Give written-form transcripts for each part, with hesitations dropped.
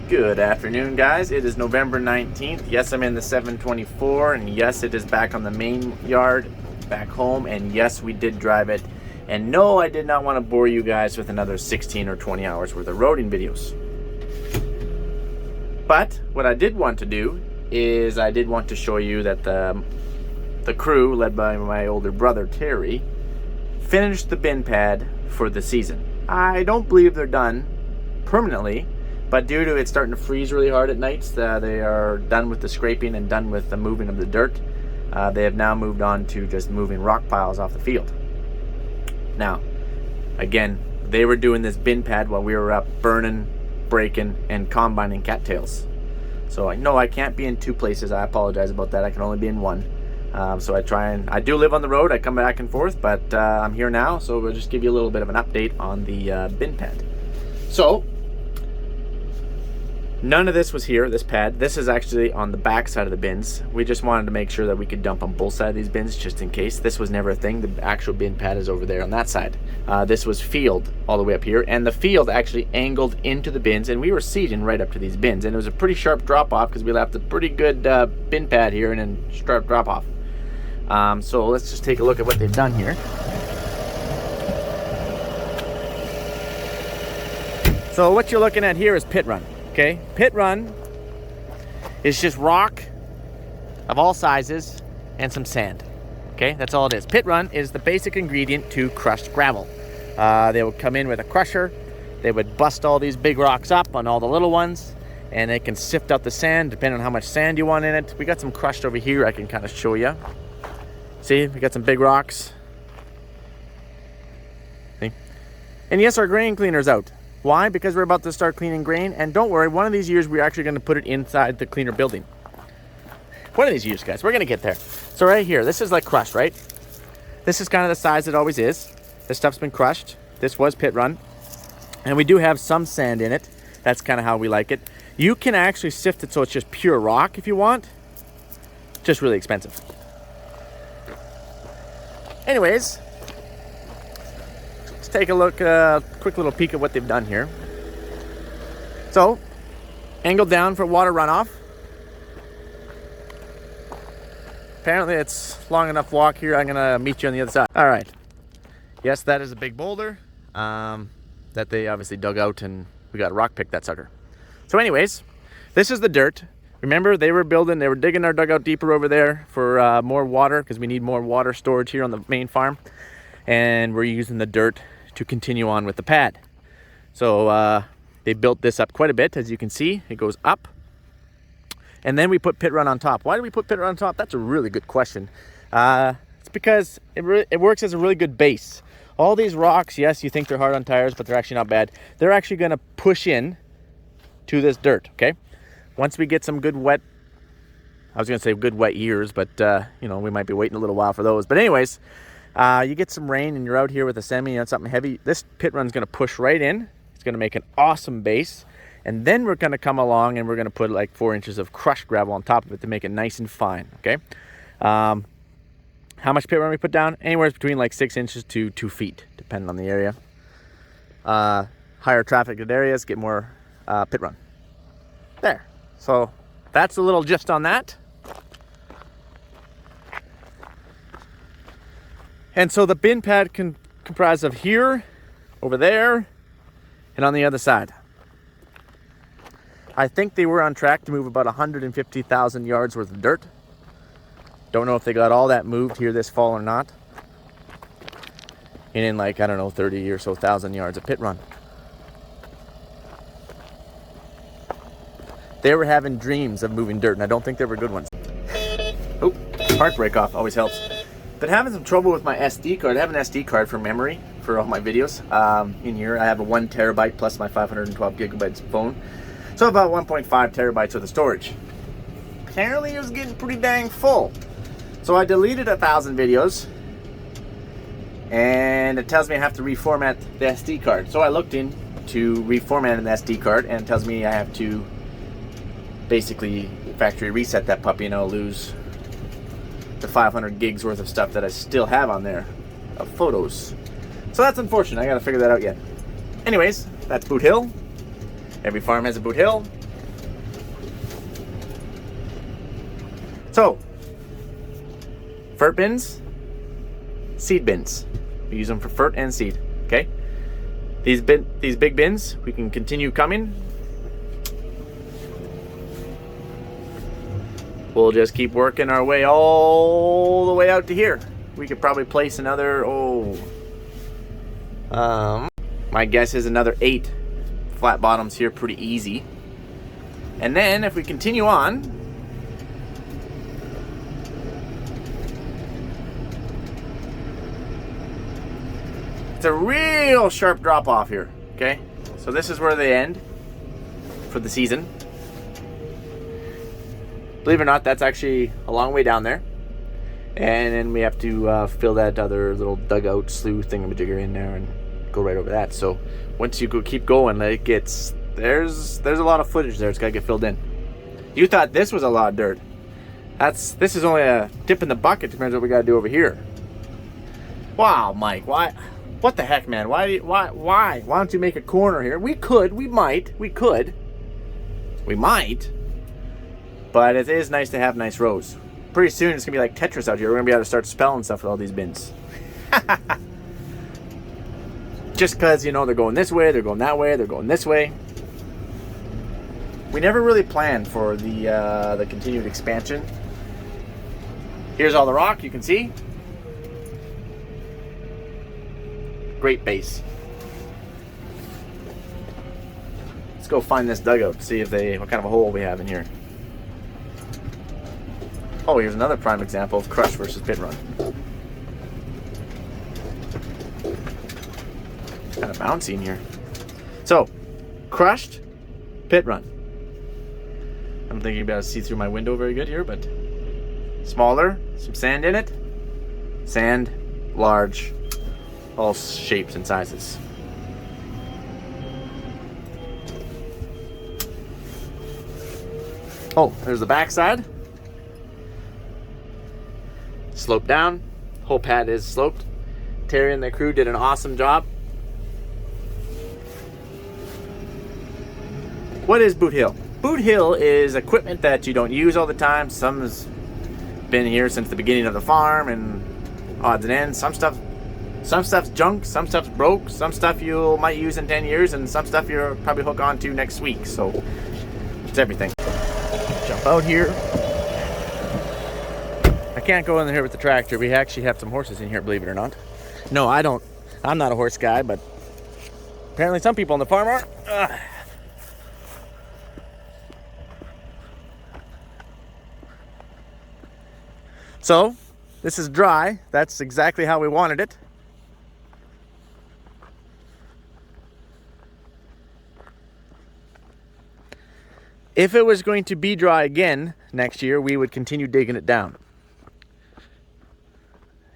Good afternoon, guys. It is November 19th. Yes, I'm in the 724, and yes, it is back on the main yard, back home, and yes, we did drive it. And no, I did not want to bore you guys with another 16 or 20 hours worth of roading videos. But what I did want to do is I did want to show you that the crew, led by my older brother, Terry, finished the bin pad for the season. I don't believe they're done permanently, but due to it starting to freeze really hard at nights, they are done with the scraping and done with the moving of the dirt. They have now moved on to just moving rock piles off the field. Now, again, they were doing this bin pad while we were up burning, breaking, and combining cattails. So I know I can't be in two places. I apologize about that. I can only be in one. So I do live on the road. I come back and forth, but I'm here now, so we'll just give you a little bit of an update on the bin pad. So, none of this was here, this pad. This is actually on the back side of the bins. We just wanted to make sure that we could dump on both sides of these bins just in case. This was never a thing. The actual bin pad is over there on that side. This was field all the way up here, and the field actually angled into the bins, and we were seating right up to these bins. And it was a pretty sharp drop off because we left a pretty good bin pad here and then sharp drop off. So let's just take a look at what they've done here. So what you're looking at here is pit run. Okay, pit run is just rock of all sizes and some sand. Okay, that's all it is. Pit run is the basic ingredient to crushed gravel. They would come in with a crusher. They would bust all these big rocks up on all the little ones, and they can sift out the sand depending on how much sand you want in it. We got some crushed over here. I can kind of show you. See, we got some big rocks. See? And yes, our grain cleaner's out. Why? Because we're about to start cleaning grain, and don't worry, one of these years we're actually going to put it inside the cleaner building. One of these years, guys, we're going to get there. So right here, this is like crushed, right? This is kind of the size it always is. This stuff's been crushed. This was pit run, and we do have some sand in it. That's kind of how we like it. You can actually sift it so it's just pure rock if you want. Just really expensive. Anyways, let's take a look, quick little peek at what they've done here. So, angled down for water runoff. Apparently it's long enough walk here. I'm gonna meet you on the other side. All right. Yes, that is a big boulder that they obviously dug out, and we got to rock pick that sucker. So anyways, this is the dirt. Remember, they were digging our dugout deeper over there for more water, because we need more water storage here on the main farm. And we're using the dirt to continue on with the pad. So they built this up quite a bit. As you can see, it goes up. And then we put pit run on top. Why do we put pit run on top? That's a really good question. It's because it works as a really good base. All these rocks, yes, you think they're hard on tires, but they're actually not bad. They're actually going to push in to this dirt, okay? Once we get some good wet, I was going to say good wet years, but you know, we might be waiting a little while for those. But anyways, you get some rain and you're out here with a semi on something heavy. This pit run's going to push right in. It's going to make an awesome base. And then we're going to come along and we're going to put like 4 inches of crushed gravel on top of it to make it nice and fine, okay? How much pit run we put down? Anywhere between like 6 inches to 2 feet, depending on the area. Higher trafficked areas get more pit run. There. So that's a little gist on that. And so the bin pad can comprise of here, over there, and on the other side. I think they were on track to move about 150,000 yards worth of dirt. Don't know if they got all that moved here this fall or not. And in like, I don't know, 30 or so thousand yards of pit run. They were having dreams of moving dirt, and I don't think they were good ones. Oh, part break off always helps. Been having some trouble with my SD card. I have an SD card for memory for all my videos. In here, I have a 1 terabyte plus my 512 gigabytes phone. So about 1.5 terabytes worth of storage. Apparently it was getting pretty dang full. So I deleted 1,000 videos. And it tells me I have to reformat the SD card. So I looked into reformatting the SD card, and it tells me I have to basically factory reset that puppy, and I'll lose the 500 gigs worth of stuff that I still have on there of photos. So that's unfortunate. I gotta figure that out yet. Anyways, that's Boot Hill. Every farm has a Boot Hill. So, fert bins, seed bins. We use them for fert and seed, okay? These big bins, we can continue coming. We'll just keep working our way all the way out to here. We could probably place another, my guess is another 8 flat bottoms here pretty easy. And then if we continue on, it's a real sharp drop off here, okay? So this is where they end for the season. Believe it or not, that's actually a long way down there. And then we have to fill that other little dugout slough thingamajigger in there and go right over that. So once you keep going, it gets, there's a lot of footage there. It's got to get filled in. You thought this was a lot of dirt. This is only a dip in the bucket compared to what we got to do over here. Wow, Mike, why? What the heck, man? Why don't you make a corner here? We might. But it is nice to have nice rows. Pretty soon it's gonna be like Tetris out here. We're gonna be able to start spelling stuff with all these bins. Just because, you know, they're going this way, they're going that way, they're going this way. We never really planned for the continued expansion. Here's all the rock, you can see. Great base. Let's go find this dugout, see if what kind of a hole we have in here. Oh, here's another prime example of crush versus pit run. Kind of bouncy in here. So, crushed, pit run. I don't think you'll be able to see through my window very good here, but smaller, some sand in it. Sand, large, all shapes and sizes. Oh, there's the backside. Sloped down. Whole pad is sloped. Terry and the crew did an awesome job. What is boot hill? Boot hill is equipment that you don't use all the time. Some has been here since the beginning of the farm and odds and ends. Some stuff's junk, some stuff's broke, some stuff you might use in 10 years, and some stuff you'll probably hook on to next week. So it's everything. Jump out here. I can't go in here with the tractor. We actually have some horses in here, believe it or not. No, I don't. I'm not a horse guy, but apparently some people on the farm are. Ugh. So, this is dry. That's exactly how we wanted it. If it was going to be dry again next year, we would continue digging it down.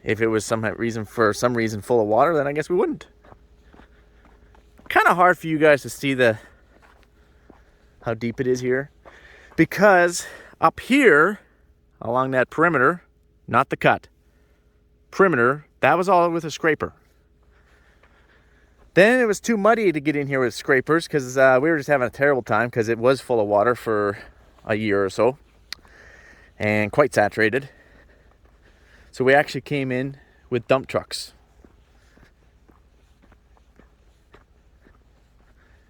If it was for some reason full of water, then I guess we wouldn't. Kind of hard for you guys to see how deep it is here, because up here along that perimeter, not the cut, perimeter, that was all with a scraper. Then it was too muddy to get in here with scrapers because we were just having a terrible time because it was full of water for a year or so and quite saturated. So we actually came in with dump trucks.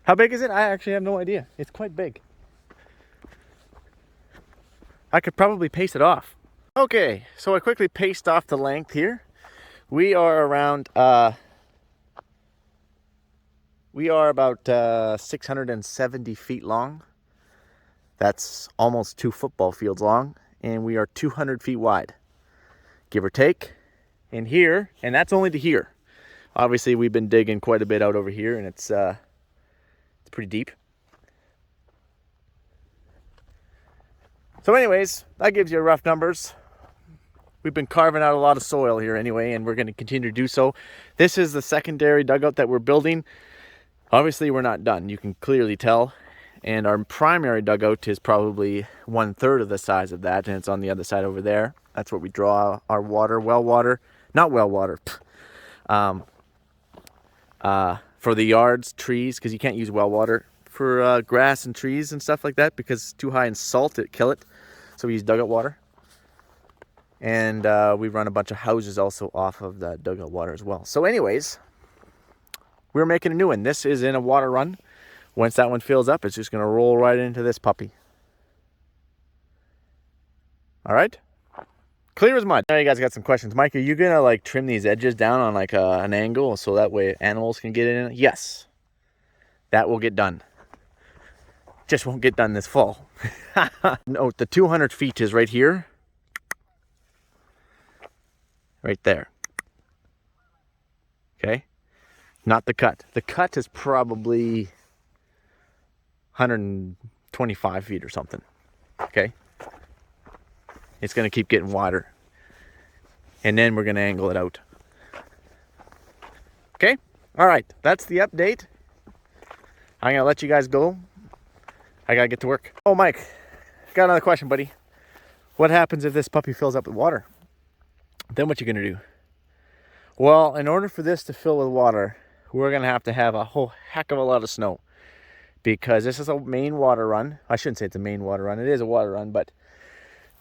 How big is it? I actually have no idea. It's quite big. I could probably pace it off. Okay, so I quickly paced off the length here. We are around, we are about 670 feet long. That's almost 2 football fields long, and we are 200 feet wide, give or take. And here, and that's only to here. Obviously, we've been digging quite a bit out over here, and it's pretty deep. So anyways, that gives you rough numbers. We've been carving out a lot of soil here anyway, and we're going to continue to do so. This is the secondary dugout that we're building. Obviously, we're not done. You can clearly tell. And our primary dugout is probably 1/3 of the size of that, and it's on the other side over there. That's where we draw our water, well water. Not well water. For the yards, trees, because you can't use well water. For grass and trees and stuff like that, because it's too high in salt, it'd kill it. So we use dugout water. And we run a bunch of houses also off of the dugout water as well. So anyways, we're making a new one. This is in a water run. Once that one fills up, it's just going to roll right into this puppy. All right? Clear as mud. Now you guys got some questions. Mike, are you going to like trim these edges down on like an angle so that way animals can get in it? Yes. That will get done. Just won't get done this fall. Note, the 200 feet is right here. Right there. Okay? Not the cut. The cut is probably 125 feet or something. Okay? It's going to keep getting wider. And then we're going to angle it out. Okay? All right. That's the update. I'm going to let you guys go. I got to get to work. Oh, Mike. Got another question, buddy. What happens if this puppy fills up with water? Then what you going to do? Well, in order for this to fill with water, we're going to have a whole heck of a lot of snow. Because this is a main water run. I shouldn't say it's a main water run. It is a water run, but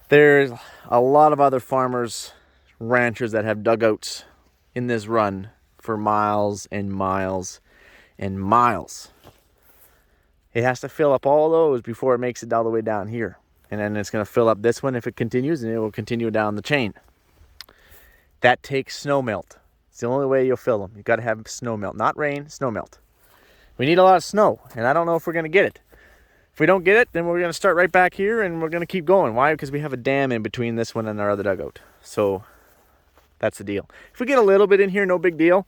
there's a lot of other farmers, ranchers that have dugouts in this run for miles and miles and miles. It has to fill up all those before it makes it all the way down here. And then it's going to fill up this one if it continues, and it will continue down the chain. That takes snow melt. It's the only way you'll fill them. You've got to have snow melt. Not rain, snow melt. We need a lot of snow, and I don't know if we're going to get it. If we don't get it, then we're going to start right back here, and we're going to keep going. Why? Because we have a dam in between this one and our other dugout. So that's the deal. If we get a little bit in here, no big deal.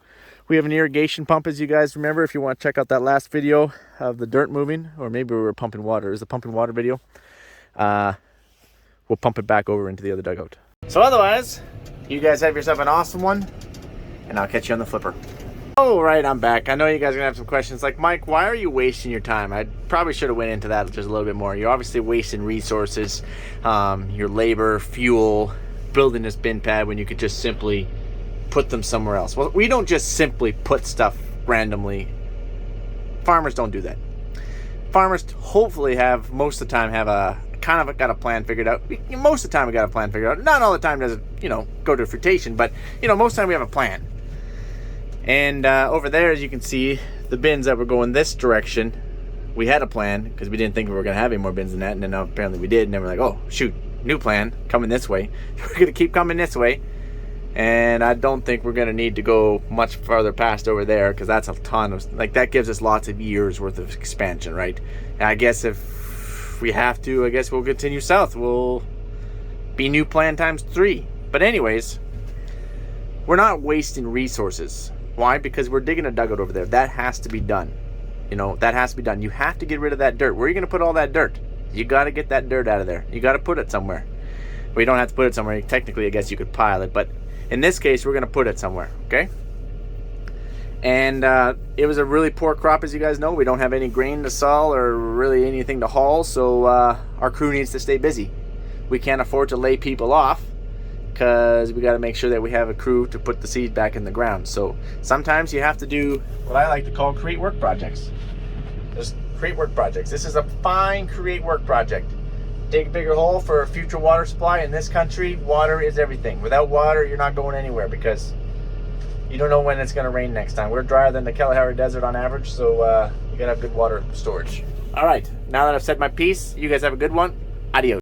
We have an irrigation pump, as you guys remember, if you want to check out that last video of the dirt moving, or maybe we were pumping water. It was the pumping water video. We'll pump it back over into the other dugout. So otherwise, you guys have yourself an awesome one, and I'll catch you on the flipper. All right, I'm back. I know you guys are gonna have some questions like, Mike, why are you wasting your time? I probably should have went into that just a little bit more. You're obviously wasting resources, your labor, fuel, building this bin pad when you could just simply put them somewhere else. Well, we don't just simply put stuff randomly. Farmers don't do that. Farmers hopefully most of the time have got a plan figured out. Most of the time we got a plan figured out. Not all the time does it, go to fruition, but most of the time we have a plan. And over there, as you can see, the bins that were going this direction, we had a plan because we didn't think we were going to have any more bins than that, and then apparently we did, and then we're like, oh shoot, new plan, coming this way. We're going to keep coming this way, and I don't think we're going to need to go much farther past over there because that's a ton of, that gives us lots of years worth of expansion, right? And I guess if we have to, I guess we'll continue south. We'll be new plan times 3. But anyways, we're not wasting resources. Why? Because we're digging a dugout over there. That has to be done. That has to be done. You have to get rid of that dirt. Where are you going to put all that dirt? You got to get that dirt out of there. You got to put it somewhere. Well, you don't have to put it somewhere. Technically, I guess you could pile it. But in this case, we're going to put it somewhere. Okay? And it was a really poor crop, as you guys know. We don't have any grain to sell or really anything to haul. So our crew needs to stay busy. We can't afford to lay people off, because we got to make sure that we have a crew to put the seed back in the ground. So sometimes you have to do what I like to call create work projects. Just create work projects. This is a fine create work project. Dig a bigger hole for a future water supply. In this country, water is everything. Without water, you're not going anywhere because you don't know when it's going to rain next time. We're drier than the Kalahari Desert on average, so you got to have good water storage. All right, now that I've said my piece, you guys have a good one. Adios.